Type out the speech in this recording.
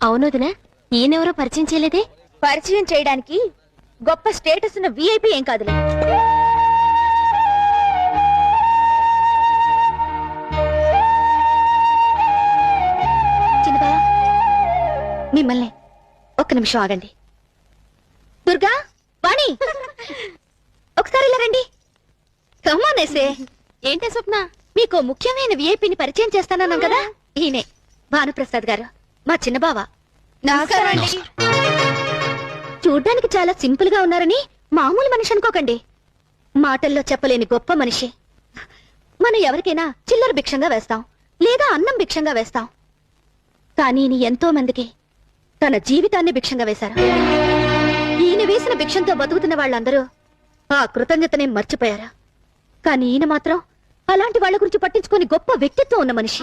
అవునోదినా, ఈయనెవరో పరిచయం చేయలేదే? పరిచయం చేయడానికి గొప్ప స్టేటస్ ఉన్న విఐపి ఏం కాదులే. చిన్నబా, మిమ్మల్ని ఒక్క నిమిషం ఆగండి. దుర్గా, వాణి, ఒకసారి ఇలా రండి. కమ్మానేసే. ఏంటే స్వప్న? మీకు ముఖ్యమైన విఐపిని పరిచయం చేస్తానన్నాం కదా, ఈయనే భానుప్రసాద్ గారు, మా చిన్న బావ. చూడ్డానికి చాలా సింపుల్ గా ఉన్నారని మామూలు మనిషి అనుకోకండి. మాటల్లో చెప్పలేని గొప్ప మనిషి. మనం ఎవరికైనా చిల్లర భిక్షంగా వేస్తాం, లేదా అన్నం భిక్షంగా వేస్తాం. కానీ ఈయన ఎంతో మందికి తన జీవితాన్ని భిక్షంగా వేశారు. ఈయన వేసిన భిక్షంతో బతుకుతున్న వాళ్ళందరూ ఆ కృతజ్ఞతనే మర్చిపోయారు. కానీ ఈయన మాత్రం అలాంటి వాళ్ళ గురించి పట్టించుకొని గొప్ప వ్యక్తిత్వం ఉన్న మనిషి.